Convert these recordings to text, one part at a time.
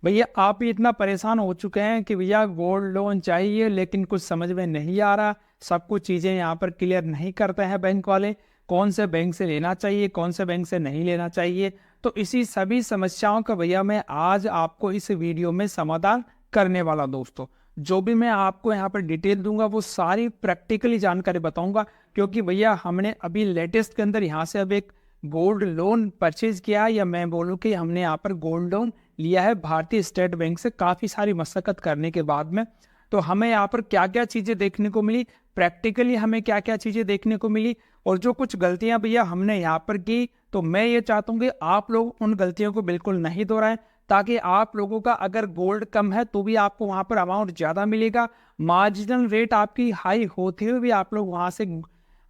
भैया आप भी इतना परेशान हो चुके हैं कि भैया गोल्ड लोन चाहिए लेकिन कुछ समझ में नहीं आ रहा। सब कुछ चीज़ें यहाँ पर क्लियर नहीं करते हैं बैंक वाले। कौन से बैंक से लेना चाहिए, कौन से बैंक से नहीं लेना चाहिए। तो इसी सभी समस्याओं का भैया मैं आज आपको इस वीडियो में समाधान करने वाला दोस्तों। जो भी मैं आपको यहाँ पर डिटेल दूंगा वो सारी प्रैक्टिकली जानकारी बताऊंगा, क्योंकि भैया हमने अभी लेटेस्ट के अंदर यहाँ से अब एक गोल्ड लोन परचेज किया, या मैं बोलूँ कि हमने यहाँ पर गोल्ड लोन लिया है भारतीय स्टेट बैंक से काफ़ी सारी मशक्कत करने के बाद में। तो हमें यहाँ पर क्या क्या चीज़ें देखने को मिली, प्रैक्टिकली हमें क्या क्या चीज़ें देखने को मिली, और जो कुछ गलतियां भैया हमने यहाँ पर की, तो मैं ये चाहता हूँ कि आप लोग उन गलतियों को बिल्कुल नहीं दोहराएं, ताकि आप लोगों का अगर गोल्ड कम है तो भी आपको वहाँ पर अमाउंट ज़्यादा मिलेगा। मार्जिनल रेट आपकी हाई होते हुए भी आप लोग वहाँ से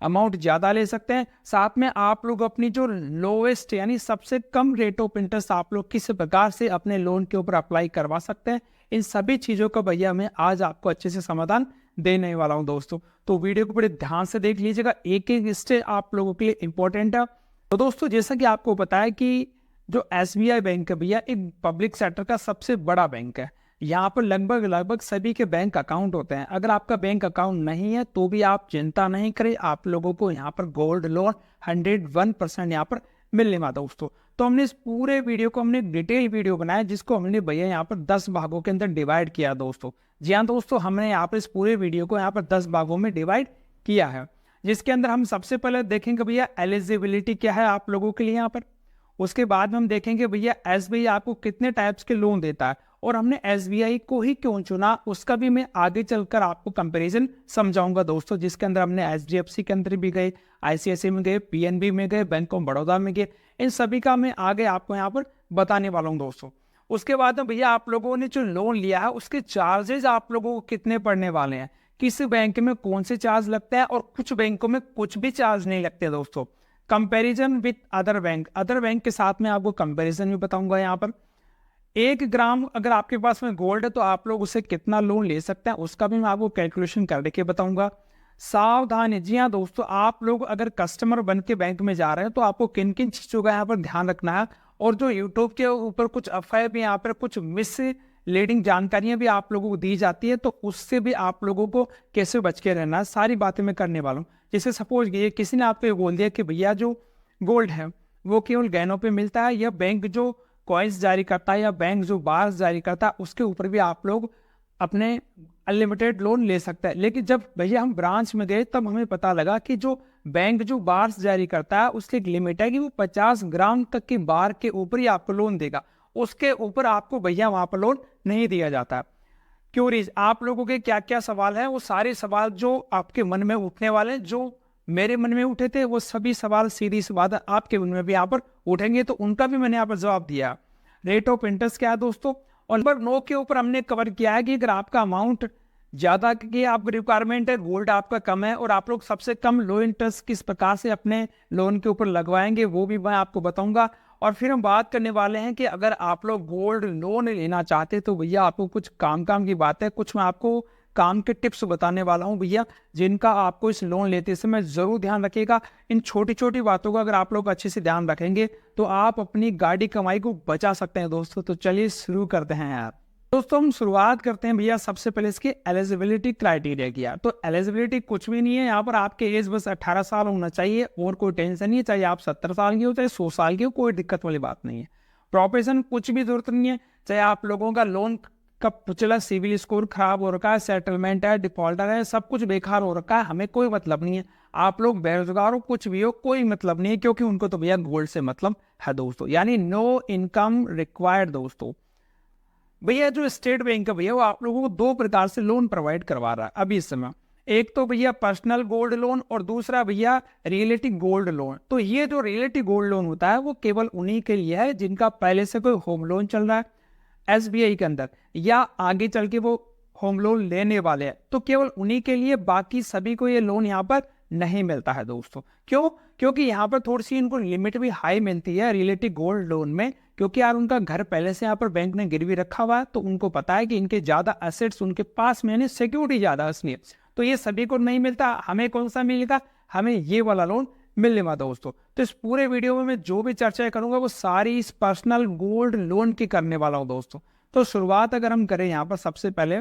अमाउंट ज़्यादा ले सकते हैं। साथ में आप लोग अपनी जो लोवेस्ट यानी सबसे कम रेट ऑफ इंटरेस्ट आप लोग किस प्रकार से अपने लोन के ऊपर अप्लाई करवा सकते हैं, इन सभी चीज़ों का भैया मैं आज आपको अच्छे से समाधान देने वाला हूं दोस्तों। तो वीडियो को बड़े ध्यान से देख लीजिएगा, एक एक स्टेप आप लोगों के लिए इंपॉर्टेंट है। तो दोस्तों जैसा कि आपको पता है कि जो एसबीआई बैंक है भैया एक पब्लिक सेक्टर का सबसे बड़ा बैंक है। यहाँ पर लगभग लगभग सभी के बैंक अकाउंट होते हैं। अगर आपका बैंक अकाउंट नहीं है तो भी आप चिंता नहीं करें, आप लोगों को यहाँ पर गोल्ड लोन 101% यहाँ पर मिलने वाला दोस्तों। तो हमने इस पूरे वीडियो को हमने डिटेल वीडियो बनाया, जिसको हमने भैया यहाँ पर 10 भागों के अंदर डिवाइड किया दोस्तों। जी हाँ दोस्तों, हमने यहाँ पर इस पूरे वीडियो को यहाँ पर 10 भागों में डिवाइड किया है, जिसके अंदर हम सबसे पहले देखेंगे भैया एलिजिबिलिटी क्या है आप लोगों के लिए यहाँ पर। उसके बाद में हम देखेंगे भैया एसबीआई आपको कितने टाइप्स के लोन देता है, और हमने एसबीआई को ही क्यों चुना उसका भी मैं आगे चलकर आपको कंपैरिजन समझाऊंगा दोस्तों। जिसके अंदर हमने एचडीएफसी के अंदर भी गए, आईसीआईसीआई में गए, पीएनबी में गए, बैंक ऑफ बड़ौदा में गए, इन सभी का मैं आगे आपको यहाँ पर बताने वाला हूँ दोस्तों। उसके बाद में भैया आप लोगों ने जो लोन लिया है उसके चार्जेस आप लोगों को कितने पड़ने वाले हैं, किस बैंक में कौन से चार्ज लगते हैं, और कुछ बैंकों में कुछ भी चार्ज नहीं लगते दोस्तों। कंपैरिजन विद अदर बैंक के साथ में आपको कंपैरिजन भी बताऊंगा। यहाँ पर 1 ग्राम अगर आपके पास में गोल्ड है तो आप लोग उससे कितना लोन ले सकते हैं उसका भी मैं आपको कैलकुलेशन करके बताऊंगा। सावधानी, जी हाँ दोस्तों, आप लोग अगर कस्टमर बन के बैंक में जा रहे हैं तो आपको किन किन चीज़ों का यहाँ पर ध्यान रखना है, और जो यूट्यूब के ऊपर कुछ अफवाह भी यहाँ पर कुछ मिस लीडिंग जानकारियां भी आप लोगों को दी जाती है, तो उससे भी आप लोगों को कैसे बच के रहना है सारी बातें मैं करने वाला हूँ। जैसे सपोज ये किसी ने आपको ये बोल दिया कि भैया जो गोल्ड है वो केवल गहनों पे मिलता है, या बैंक जो कॉइन्स जारी करता है या बैंक जो बार्स जारी करता है उसके ऊपर भी आप लोग अपने अनलिमिटेड लोन ले सकते हैं। लेकिन जब भैया हम ब्रांच में गए तब हमें पता लगा कि जो बैंक जो बार्स जारी करता है उसकी एक लिमिट है कि वो 50 ग्राम तक की बार के ऊपर ही आपको लोन देगा, उसके ऊपर आपको भैया वहां पर लोन नहीं दिया जाता। क्यूरीज, आप लोगों के क्या क्या सवाल हैं, वो सारे सवाल जो आपके मन में उठने वाले, जो मेरे मन में उठे थे, वो सभी सवाल सीधी सी बात है आपके मन में भी यहाँ पर उठेंगे, तो उनका भी मैंने यहाँ पर जवाब दिया। रेट ऑफ इंटरेस्ट क्या है दोस्तों, और नंबर 9 के ऊपर हमने कवर किया है कि अगर आपका अमाउंट ज़्यादा की आपकी रिक्वायरमेंट है, गोल्ड आपका कम है, और आप लोग सबसे कम लो इंटरेस्ट किस प्रकार से अपने लोन के ऊपर लगवाएंगे वो भी मैं आपको बताऊंगा। और फिर हम बात करने वाले हैं कि अगर आप लोग गोल्ड लोन लेना चाहते तो भैया आपको कुछ काम की बात है, कुछ मैं आपको काम के टिप्स बताने वाला हूं भैया, जिनका आपको इस लोन लेते समय जरूर ध्यान रखिएगा। इन छोटी छोटी बातों का अगर आप लोग अच्छे से ध्यान रखेंगे तो आप अपनी गाड़ी कमाई को बचा सकते हैं दोस्तों। तो चलिए शुरू करते हैं यार दोस्तों। हम शुरुआत करते हैं भैया सबसे पहले इसके एलिजिबिलिटी क्राइटेरिया की। यार तो एलिजिबिलिटी कुछ भी नहीं है, यहाँ पर आपके एज बस 18 साल होना चाहिए, और कोई टेंशन नहीं है, चाहे आप 70 साल की हो चाहे 100 साल की हो, कोई दिक्कत वाली बात नहीं है। प्रोफेशन कुछ भी जरूरत नहीं है, चाहे आप लोगों का लोन का पिछला सिविल स्कोर खराब हो रखा है, सेटलमेंट है, डिफॉल्टर है, सब कुछ बेकार हो रखा है, हमें कोई मतलब नहीं है। आप लोग बेरोजगार हो, कुछ भी हो, कोई मतलब नहीं है, क्योंकि उनको तो भैया गोल्ड से मतलब है दोस्तों, यानी नो इनकम रिक्वायर्ड दोस्तों। भैया जो स्टेट बैंक है भैया वो आप लोगों को 2 प्रकार से लोन प्रोवाइड करवा रहा है अभी इस समय। एक तो भैया पर्सनल गोल्ड लोन, और दूसरा भैया रियलिटी गोल्ड लोन। तो ये जो रियलिटी गोल्ड लोन होता है वो केवल उन्हीं के लिए है जिनका पहले से कोई होम लोन चल रहा है एसबीआई के अंदर, या आगे चल के वो होम लोन लेने वाले हैं, तो केवल उन्हीं के लिए, बाकी सभी को ये लोन यहाँ पर नहीं मिलता है दोस्तों। क्यों? क्योंकि यहाँ पर थोड़ी सी इनको लिमिट भी हाई मिलती है रियलिटी गोल्ड लोन में, क्योंकि यार उनका घर पहले से यहाँ पर बैंक ने गिरवी रखा हुआ है, तो उनको पता है कि इनके ज्यादा एसेट्स उनके पास में, यानी सिक्योरिटी ज्यादा है इसलिए। तो ये सभी को नहीं मिलता, हमें कौन सा मिलेगा, हमें ये वाला लोन मिलने वाला दोस्तों। तो इस पूरे वीडियो में मैं जो भी चर्चा करूंगा वो सारी इस पर्सनल गोल्ड लोन की करने वाला हूँ दोस्तों। तो शुरुआत अगर हम करें यहाँ पर सबसे पहले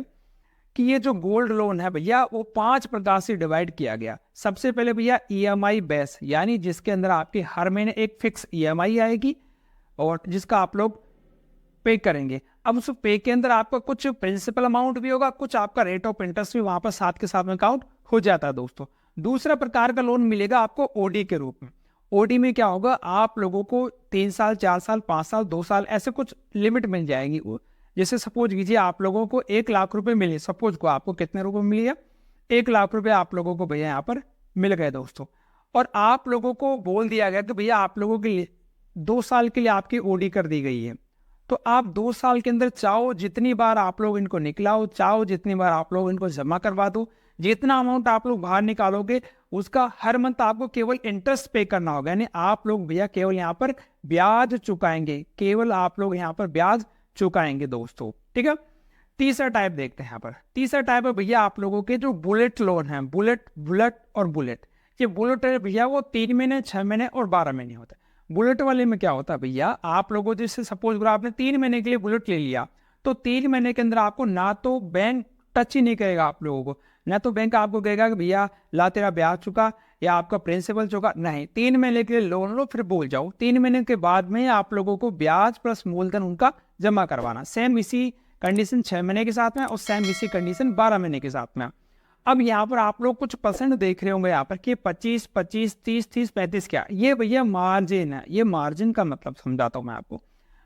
कि ये जो गोल्ड लोन है भैया वो 5 प्रकार से डिवाइड किया गया। सबसे पहले भैया ईएमआई बेस, यानी जिसके अंदर आपकी हर महीने एक फिक्स ईएमआई आएगी और जिसका आप लोग पे करेंगे। अब उस पे के अंदर आपका कुछ प्रिंसिपल अमाउंट भी होगा, कुछ आपका रेट ऑफ इंटरेस्ट भी वहां पर साथ के साथ में काउंट हो जाता है दोस्तों। दूसरा प्रकार का लोन मिलेगा आपको ओडी के रूप में। ओडी में क्या होगा, आप लोगों को 3 साल 4 साल 5 साल 2 साल ऐसे कुछ लिमिट मिल जाएगी। जैसे सपोज कीजिए आप लोगों को 1 लाख रुपए मिले, सपोज को आपको कितने रुपए मिले, 1 लाख रुपए आप लोगों को भैया यहाँ पर मिल गए दोस्तों। और आप लोगों को बोल दिया गया कि भैया आप लोगों के लिए 2 साल के लिए आपकी ओडी कर दी गई है। तो आप 2 साल के अंदर चाहो जितनी बार आप लोग इनको निकलाओ, चाहो जितनी बार आप लोग इनको जमा करवा दो, जितना अमाउंट आप लोग बाहर निकालोगे उसका हर मंथ आपको केवल इंटरेस्ट पे करना होगा। यानी आप लोग भैया केवल यहाँ पर ब्याज चुकाएंगे, केवल आप लोग यहाँ पर ब्याज चुकाएंगे दोस्तों, ठीक है। तीसरा टाइप देखते हैं यहाँ पर। तीसरा टाइप है भैया आप लोगों के जो बुलेट लोन है, बुलेट और बुलेट। ये बुलेट है भैया वो 3 महीने 6 महीने और 12 महीने होता है। बुलेट वाले में क्या होता है भैया, आप लोगों जैसे सपोज अगर आपने 3 महीने के लिए बुलेट ले लिया तो 3 महीने के अंदर आपको ना तो बैंक टच ही नहीं करेगा आप लोगों को, ना तो बैंक आपको कहेगा कि भैया ला तेरा ब्याज चुका या आपका प्रिंसिपल चुका, नहीं। 3 महीने के लिए लोन लो फिर भूल जाओ। 3 महीने के बाद में आप लोगों को ब्याज प्लस मूलधन उनका जमा करवाना। सेम इसी कंडीशन 6 महीने के साथ में और सेम इसी कंडीशन 12 महीने के साथ में। अब यहाँ पर आप लोग कुछ परसेंट देख रहे होंगे यहाँ पर कि 25 25 30 30 35 क्या, ये भैया मार्जिन है। ये मार्जिन का मतलब समझाता हूँ मैं आपको।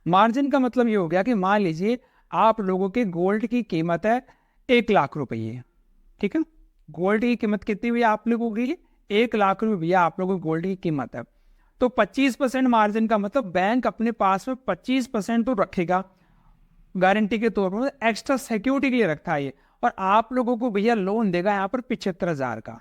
मार्जिन का मतलब ये हो गया कि मान लीजिए आप लोगों के गोल्ड की कीमत है 1 लाख रुपये, ठीक है। गोल्ड की कीमत कितनी हुई आप लोगों की, 1 लाख रुपये भैया आप लोगों को गोल्ड की कीमत है। तो 25% मार्जिन का मतलब बैंक अपने पास में 25% तो रखेगा गारंटी के तौर पर, एक्स्ट्रा सिक्योरिटी के लिए रखता है ये। और आप लोगों को भैया लोन देगा यहाँ पर 75,000 का।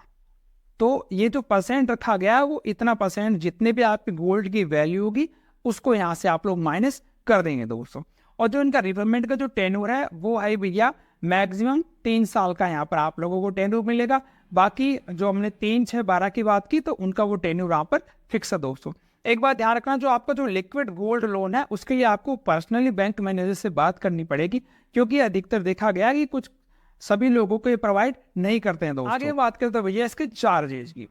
तो ये जो परसेंट रखा गया है वो इतना परसेंट जितने भी आपके गोल्ड की वैल्यू होगी उसको यहाँ से आप लोग माइनस कर देंगे दोस्तों। और जो इनका रिपेमेंट का जो टेन्योर है वो है भैया मैक्सिमम 3 साल का यहाँ पर आप लोगों को टेन्योर मिलेगा। बाकी जो हमने 3 6 12 की बात की तो उनका वो टेन्योर यहाँ पर फिक्स है दोस्तों। एक बात ध्यान रखना, जो आपका जो लिक्विड गोल्ड लोन है उसके लिए आपको पर्सनली बैंक मैनेजर से बात करनी पड़ेगी, क्योंकि अधिकतर देखा गया कि कुछ सभी लोगों को ये प्रोवाइड नहीं करते हैं दोस्तों। आगे बात करते हैं भैया इसके चार्जेज की।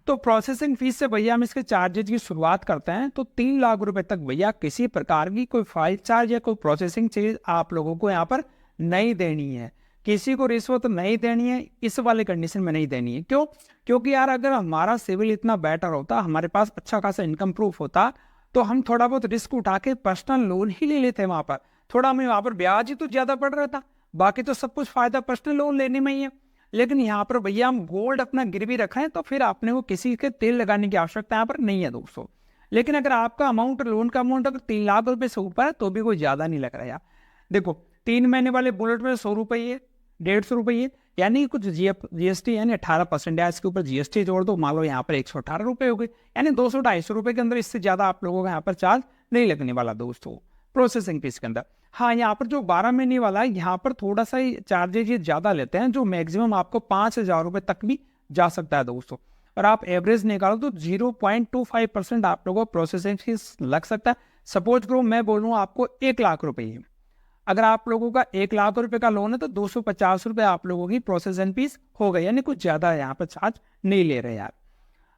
तो प्रोसेसिंग फीस से भैया हम इसके चार्जेज की शुरुआत करते हैं। तो 3 लाख रुपए तक भैया किसी प्रकार की कोई फाइल चार्ज या कोई प्रोसेसिंग चार्ज आप लोगों को यहाँ पर नहीं देनी है। किसी को रिश्वत नहीं देनी है, इस वाले कंडीशन में नहीं देनी है। क्यों? क्योंकि यार अगर हमारा सिविल इतना बेटर होता, हमारे पास अच्छा खासा इनकम प्रूफ होता, तो हम थोड़ा बहुत रिस्क उठा के पर्सनल लोन ही ले लेते हैं। वहां पर थोड़ा हमें वहां पर ब्याज ही तो ज्यादा पड़ रहा था, बाकी तो सब कुछ फायदा पर्सनल लोन लेने में ही है। लेकिन यहाँ पर भैया हम गोल्ड अपना गिरवी रख रहे हैं तो फिर आपने को किसी के तेल लगाने की आवश्यकता यहाँ पर नहीं है दोस्तों। लेकिन अगर आपका अमाउंट, लोन का अमाउंट अगर 3 लाख रुपए से ऊपर है तो भी कोई ज्यादा नहीं लग रहा यार। देखो 3 महीने वाले बुलेट में 100 रुपये 150 रुपये, यानी कुछ जीएसटी यानी 18% है, इसके ऊपर जीएसटी जोड़ दो, मान लो यहाँ पर 118 रुपये हो गए, यानी 200-250 रुपये के अंदर इससे ज्यादा आप लोगों का यहाँ पर चार्ज नहीं लगने वाला दोस्तों प्रोसेसिंग फीस के अंदर। हाँ, यहाँ पर जो 12 महीने वाला है यहाँ पर थोड़ा सा ही चार्जेज ये ज्यादा लेते हैं, जो मैक्सिमम आपको 5,000 रुपये तक भी जा सकता है दोस्तों। और आप एवरेज निकालो तो 0.25% आप लोगों को प्रोसेसिंग फीस लग सकता है। सपोज करो मैं बोलूँ आपको 1 लाख रुपये, अगर आप लोगों का 1 लाख रुपए का लोन है तो 250 रुपये आप लोगों की प्रोसेसिंग फीस हो गई, यानी कुछ ज्यादा यहाँ पर चार्ज नहीं ले रहे यार।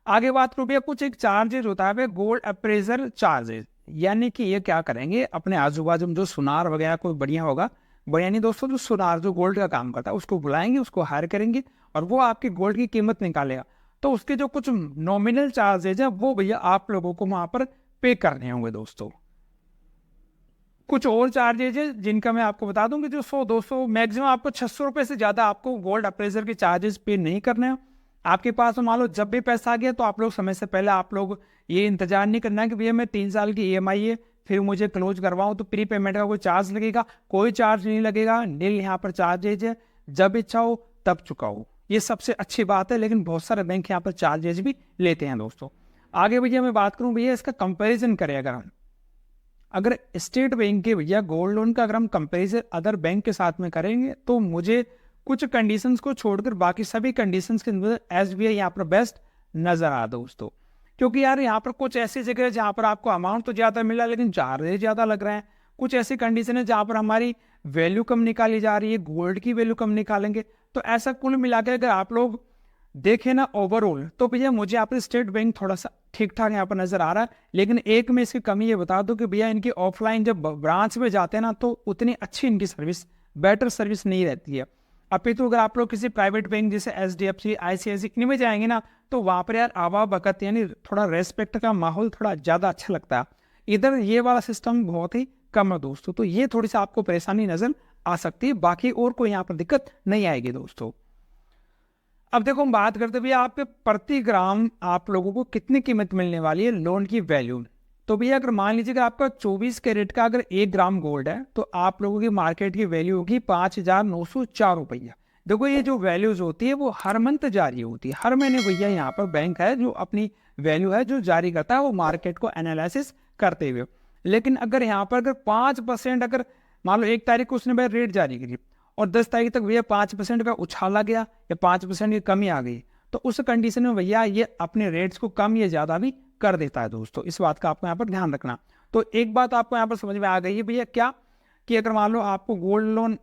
आगे बात करो भैया कुछ एक चार्जेज होता है गोल्ड अप्रेजर चार्जेज, यानी कि ये क्या करेंगे, अपने आजू बाजू में जो सुनार वगैरह कोई बढ़िया होगा, बढ़िया नहीं दोस्तों, जो सुनार जो गोल्ड का काम करता है उसको बुलाएंगे, उसको हायर करेंगे और वो आपकी गोल्ड की कीमत निकालेगा। तो उसके जो कुछ नॉमिनल चार्जेज है वो भैया आप लोगों को वहां पर पे करने होंगे दोस्तों। कुछ और चार्जेज है जिनका मैं आपको बता दूं कि जो 100-200 मैक्सिमम आपको 600 रुपये से ज्यादा आपको गोल्ड अप्रेजर के चार्जेस पे नहीं करने हैं। आपके पास मान लो जब भी पैसा आ गया तो आप लोग समय से पहले आप लोग ये इंतजार नहीं करना है कि भैया मैं 3 साल की ईएमआई है फिर मुझे क्लोज करवाऊं तो प्री पेमेंट का कोई चार्ज लगेगा, कोई चार्ज नहीं लगेगा, नील यहाँ पर चार्जेज है, जब इच्छा हो तब चुकाओ। ये सबसे अच्छी बात है, लेकिन बहुत सारे बैंक यहाँ पर चार्जेज भी लेते हैं दोस्तों। आगे भैया मैं बात करूँ भैया इसका कंपेरिजन करें, अगर स्टेट बैंक के भैया गोल्ड लोन का अगर हम कंपेरिजन अदर बैंक के साथ में करेंगे तो मुझे कुछ कंडीशंस को छोड़कर बाकी सभी कंडीशंस के अंदर एसबीआई यहाँ पर बेस्ट नजर आ दोस्तों। क्योंकि यार यहाँ पर कुछ ऐसी जगह है जहाँ पर आपको अमाउंट तो ज्यादा मिला लेकिन चार्जेस ज्यादा लग रहे हैं, कुछ ऐसी कंडीशन है जहाँ पर हमारी वैल्यू कम निकाली जा रही है, गोल्ड की वैल्यू कम निकालेंगे। तो ऐसा कुल मिला के अगर आप लोग देखें ना ओवरऑल, तो भैया मुझे यहाँ पर स्टेट बैंक थोड़ा सा ठीक ठाक यहाँ पर नजर आ रहा है। लेकिन एक में इसकी कमी ये बता दूं कि भैया इनकी ऑफलाइन जब ब्रांच में जाते हैं ना, तो उतनी अच्छी इनकी सर्विस, बेटर सर्विस नहीं रहती है। अपितु अगर आप लोग किसी प्राइवेट बैंक जैसे HDFC, ICICI इनमें जाएंगे ना, तो वहाँ पर यार आवा बकत यानी थोड़ा रेस्पेक्ट का माहौल थोड़ा ज़्यादा अच्छा लगता है। इधर ये वाला सिस्टम बहुत ही कम है दोस्तों, तो ये थोड़ी सी आपको परेशानी नजर आ सकती है, बाकी और कोई यहाँ पर दिक्कत नहीं आएगी दोस्तों। अब देखो हम बात करते भैया आपके प्रति ग्राम आप लोगों को कितनी कीमत मिलने वाली है लोन की वैल्यू। तो भैया अगर मान लीजिए कि आपका 24 कैरेट का अगर 1 ग्राम गोल्ड है, तो आप लोगों की मार्केट की वैल्यू होगी 5,904 रुपया। देखो ये जो वैल्यूज होती है वो हर मंथ जारी होती है, हर महीने भैया यहाँ पर बैंक है जो अपनी वैल्यू है जो जारी करता है वो मार्केट को एनालिसिस करते हुए। लेकिन अगर यहाँ पर अगर 5% अगर मान लो 1 तारीख को उसने भाई रेट जारी करी और 10 तारीख तक भैया 5% का उछाला गया या 5% की कमी आ गई, तो उस कंडीशन में भैया ये अपने रेट्स को कम या ज़्यादा भी कर देता है दोस्तों। इस बात का आपको यहाँ पर ध्यान रखना। तो एक बात आपको यहाँ पर समझ में आ गई है भैया क्या, कि अगर मान लो आपको गोल्ड लोन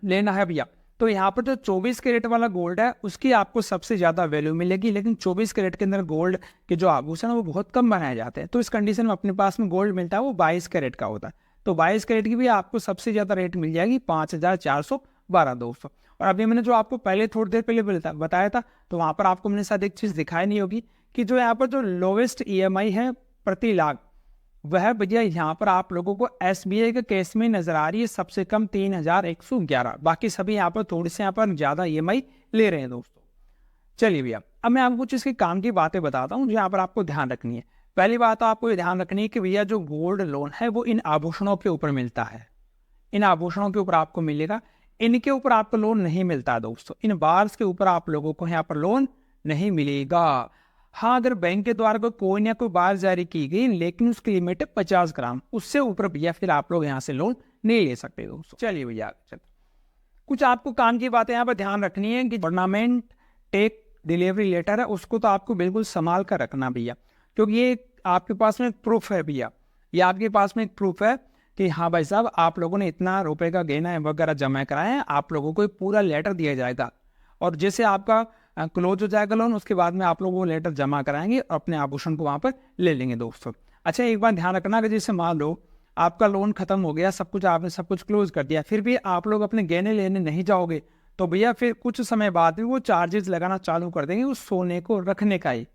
लेना है भैया, तो यहाँ पर जो 24 कैरेट वाला गोल्ड है उसकी आपको सबसे ज़्यादा वैल्यू मिलेगी। लेकिन 24 कैरेट के अंदर गोल्ड के जो आभूषण है वो बहुत कम बनाए जाते हैं, तो इस कंडीशन में अपने पास में गोल्ड मिलता है वो 22 कैरेट का होता है। तो 22 कैरेट की भी आपको सबसे ज़्यादा रेट मिल जाएगी 5,412 दोस्तों। और अभी मैंने जो आपको पहले थोड़ी देर पहले बताया था, तो वहाँ पर आपको मैंने शायद एक चीज़ दिखाई नहीं होगी कि जो यहाँ पर जो लोवेस्ट EMI है प्रति लाख, वह भैया यहाँ पर आप लोगों को SBI के केस में नजर आ रही है सबसे कम 3,111। बाकी सभी यहाँ पर थोड़ी से यहाँ पर ज़्यादा EMI ले रहे हैं दोस्तों। चलिए भैया अब मैं आपको कुछ इसके काम की बातें बताता हूँ जो यहाँ पर आपको ध्यान रखनी है। पहली बात तो आपको ये ध्यान रखनी है कि भैया जो गोल्ड लोन है वो इन आभूषणों के ऊपर मिलता है, इन आभूषणों के ऊपर आपको मिलेगा, इनके ऊपर आपको लोन नहीं मिलता है दोस्तों। इन बार्स के ऊपर आप लोगों को यहाँ पर लोन नहीं मिलेगा। हाँ अगर बैंक के द्वारा कोई ना कोई बार जारी की गई लेकिन उसकी लिमिट है 50 ग्राम, उससे ऊपर भैया फिर आप लोग यहाँ से लोन नहीं ले सकते दोस्तों। चलिए भैया कुछ आपको काम की बातें यहाँ पर ध्यान रखनी है कि गवर्नमेंट टेक डिलीवरी लेटर है उसको तो आपको बिल्कुल संभाल कर रखना भैया, क्योंकि ये आपके पास में एक प्रूफ है भैया, ये आपके पास में एक प्रूफ है कि हाँ भाई साहब आप लोगों ने इतना रुपए का गहना वगैरह जमा कराए हैं, आप लोगों को पूरा लेटर दिया जाएगा। और जैसे आपका क्लोज हो जाएगा लोन उसके बाद में आप लोग वो लेटर जमा कराएंगे और अपने आभूषण को वहाँ पर ले लेंगे दोस्तों। अच्छा एक बात ध्यान रखना कि जैसे मान लो आपका लोन खत्म हो गया, सब कुछ आपने सब कुछ क्लोज कर दिया, फिर भी आप लोग अपने गहने लेने नहीं जाओगे, तो भैया फिर कुछ समय बाद भी वो चार्जेस लगाना चालू कर देंगे उस सोने को रखने का ही,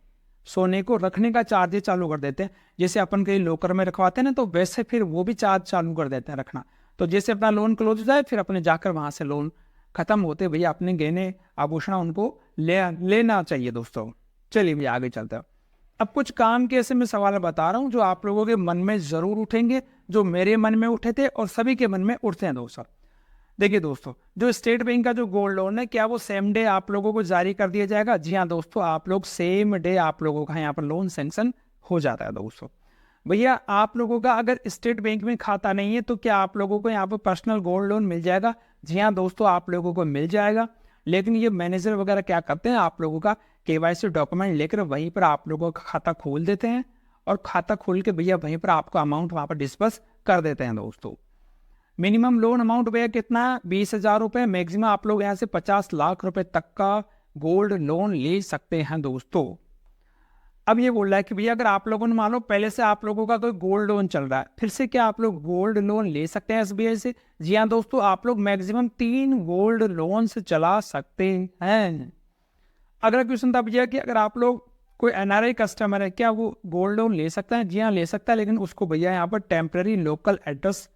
सोने को रखने का चार्जेस चालू कर देते हैं। जैसे अपन कहीं लॉकर में रखवाते हैं ना, तो वैसे फिर वो भी चार्ज चालू कर देते हैं रखना। तो जैसे अपना लोन क्लोज हो जाए फिर अपने जाकर वहाँ से लोन खत्म होते भैया अपने गहने आभूषण उनको लेना चाहिए दोस्तों। चलिए भैया आगे चलते हैं। अब कुछ काम के ऐसे मैं सवाल बता रहा हूँ जो आप लोगों के मन में जरूर उठेंगे, जो मेरे मन में उठे थे और सभी के मन में उठते हैं दोस्तों। देखिए दोस्तों, जो स्टेट बैंक का जो गोल्ड लोन है क्या वो सेम डे आप लोगों को जारी कर दिया जाएगा? जी हाँ दोस्तों, आप लोग सेम डे आप लोगों का यहाँ पर लोन सैंक्शन हो जाता है दोस्तों। भैया आप लोगों का अगर स्टेट बैंक में खाता नहीं है तो क्या आप लोगों को यहाँ पर पर्सनल गोल्ड लोन मिल जाएगा? जी हाँ दोस्तों, आप लोगों को मिल जाएगा। लेकिन ये मैनेजर वगैरह क्या करते हैं, आप लोगों का KYC डॉक्यूमेंट लेकर वहीं पर आप लोगों का खाता खोल देते हैं और खाता खोल के भैया वहीं पर आपको अमाउंट वहाँ पर डिस्बर्स कर देते हैं दोस्तों। मिनिमम लोन अमाउंट भैया कितना? 20,000 रुपये। मैक्सिमम आप लोग यहाँ से 50 लाख रुपए तक का गोल्ड लोन ले सकते हैं दोस्तों। अब ये बोल रहा है कि भैया अगर आप लोगों ने मान लो पहले से आप लोगों का कोई गोल्ड लोन चल रहा है, फिर से क्या आप लोग गोल्ड लोन ले सकते हैं SBI से? जी हाँ दोस्तों, आप लोग मैक्सिमम 3 गोल्ड लोन से चला सकते हैं। अगला क्वेश्चन था भैया कि अगर आप लोग कोई NRI कस्टमर है क्या वो गोल्ड लोन ले सकता है? जी हाँ ले सकता है, लेकिन उसको भैया यहाँ पर टेम्पररी लोकल एड्रेस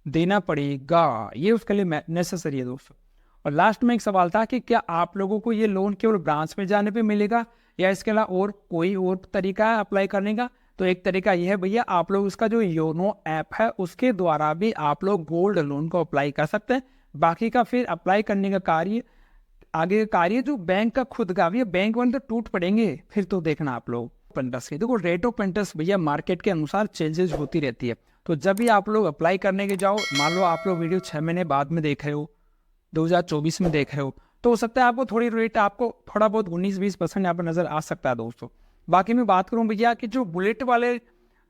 देना पड़ेगा, ये उसके लिए नेसेसरी है दोस्तों। और लास्ट में एक सवाल था कि क्या आप लोगों को ये लोन केवल ब्रांच में जाने पे मिलेगा या इसके अलावा और कोई और तरीका है अप्लाई करने का? तो एक तरीका यह है भैया, आप लोग उसका जो योनो ऐप है उसके द्वारा भी आप लोग गोल्ड लोन को अप्लाई कर सकते हैं। बाकी का फिर अप्लाई करने का कार्य आगे का कार्य जो बैंक का खुद का भी, बैंक वाले तो टूट पड़ेंगे फिर तो देखना आप लोग। इंटरेस्ट की देखो, रेट ऑफ इंटरेस्ट भैया मार्केट के अनुसार चेंजेस होती रहती है। तो जब भी आप लोग अप्लाई करने के जाओ, मान लो आप लोग वीडियो 6 महीने बाद में देख रहे हो, 2024 में देख रहे हो, तो हो सकता है आपको थोड़ी रेट आपको थोड़ा बहुत 19-20% यहाँ पर नजर आ सकता है दोस्तों। बाकी मैं बात करूँ भैया कि जो बुलेट वाले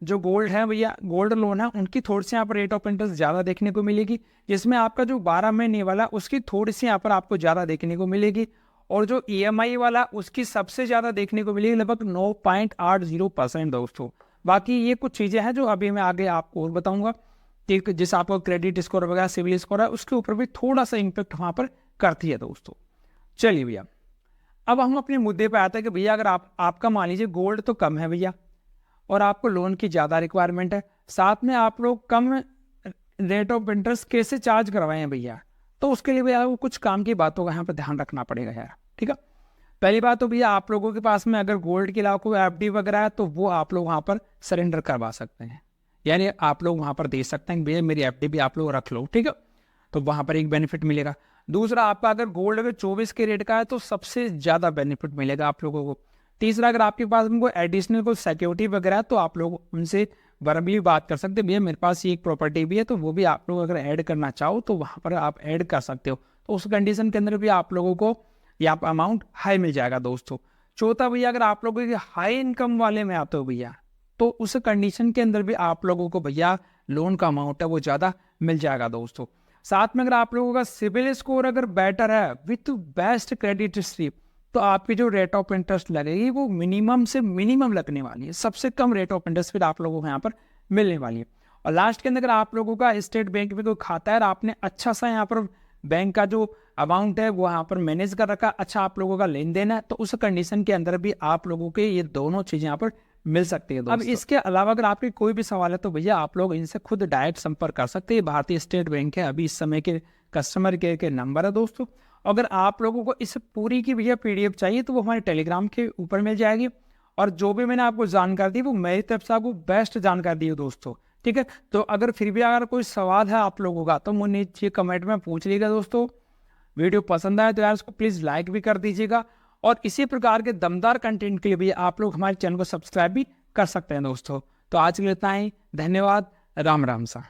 जो गोल्ड है भैया, गोल्ड लोन है, उनकी थोड़ी सी यहाँ पर रेट ऑफ इंटरेस्ट ज़्यादा देखने को मिलेगी, जिसमें आपका जो 12 महीने वाला उसकी थोड़ी सी यहाँ पर आपको ज़्यादा देखने को मिलेगी, और जो EMI वाला उसकी सबसे ज़्यादा देखने को मिलेगी लगभग 9.80% दोस्तों। बाकी ये कुछ चीज़ें हैं जो अभी मैं आगे आपको और बताऊंगा, कि जिस आपको क्रेडिट स्कोर वगैरह सिविल स्कोर है उसके ऊपर भी थोड़ा सा इम्पेक्ट वहाँ पर करती है दोस्तों। चलिए भैया, अब हम अपने मुद्दे पे आते हैं कि भैया अगर आपका मान लीजिए गोल्ड तो कम है भैया, और आपको लोन की ज़्यादा रिक्वायरमेंट है, साथ में आप लोग कम रेट ऑफ इंटरेस्ट कैसे चार्ज करवाए हैं भैया, तो उसके लिए भैया वो कुछ काम की बातों का यहाँ पर ध्यान रखना पड़ेगा यार, ठीक है। पहली बात तो भैया आप लोगों के पास में अगर गोल्ड के अलावा कोई FD वगैरह है तो वो आप लोग वहाँ पर सरेंडर करवा सकते हैं, यानी आप लोग वहाँ पर दे सकते हैं भैया मेरी FD भी आप लोग रख लो, ठीक है, तो वहाँ पर एक बेनिफिट मिलेगा। दूसरा, आपका अगर गोल्ड अगर 24 के रेट का है तो सबसे ज़्यादा बेनिफिट मिलेगा आप लोगों को। तीसरा, अगर आपके पास में कोई एडिशनल कोई सिक्योरिटी वगैरह है तो आप लोग उनसे वर्बली बात कर सकते हैं, भैया मेरे पास ये एक प्रॉपर्टी भी है, तो वो भी आप लोग अगर ऐड करना चाहो तो वहाँ पर आप ऐड कर सकते हो, तो उस कंडीशन के अंदर भी आप लोगों को यहाँ पर अमाउंट हाई मिल जाएगा दोस्तों। चौथा भैया, अगर आप लोगों के हाई इनकम वाले में आते हो भैया, तो उस कंडीशन के अंदर भी आप लोगों को भैया लोन का अमाउंट है वो ज़्यादा मिल जाएगा दोस्तों। साथ में अगर आप लोगों का सिविल स्कोर अगर बेटर है विथ बेस्ट क्रेडिट हिस्ट्री, तो आपकी जो रेट ऑफ इंटरेस्ट लगेगी वो मिनिमम से मिनिमम लगने वाली है, सबसे कम रेट ऑफ इंटरेस्ट फिर आप लोगों को यहाँ पर मिलने वाली है। और लास्ट के अंदर अगर आप लोगों का स्टेट बैंक में कोई खाता है और आपने अच्छा सा यहाँ पर बैंक का जो अमाउंट है वो यहाँ पर मैनेज कर रखा, अच्छा आप लोगों का लेन देन है, तो उस कंडीशन के अंदर भी आप लोगों के ये दोनों चीज़ें यहाँ पर मिल सकती है। अब इसके अलावा अगर आपके कोई भी सवाल है तो भैया आप लोग इनसे खुद डायरेक्ट संपर्क कर सकते हैं। भारतीय स्टेट बैंक है अभी इस समय के कस्टमर केयर के नंबर है दोस्तों। अगर आप लोगों को इस पूरी की भैया PDF चाहिए तो वो हमारे टेलीग्राम के ऊपर मिल जाएगी, और जो भी मैंने आपको जानकारी दी वो मेरी तरफ से आपको बेस्ट जानकारी दी है दोस्तों, ठीक है। तो अगर फिर भी अगर कोई सवाल है आप लोगों का तो मुझे नीचे कमेंट में पूछ लीजिएगा दोस्तों। वीडियो पसंद आए तो यार उसको प्लीज़ लाइक भी कर दीजिएगा, और इसी प्रकार के दमदार कंटेंट के लिए भी आप लोग हमारे चैनल को सब्सक्राइब भी कर सकते हैं दोस्तों। तो आज के लिए इतना ही, धन्यवाद, राम राम सा।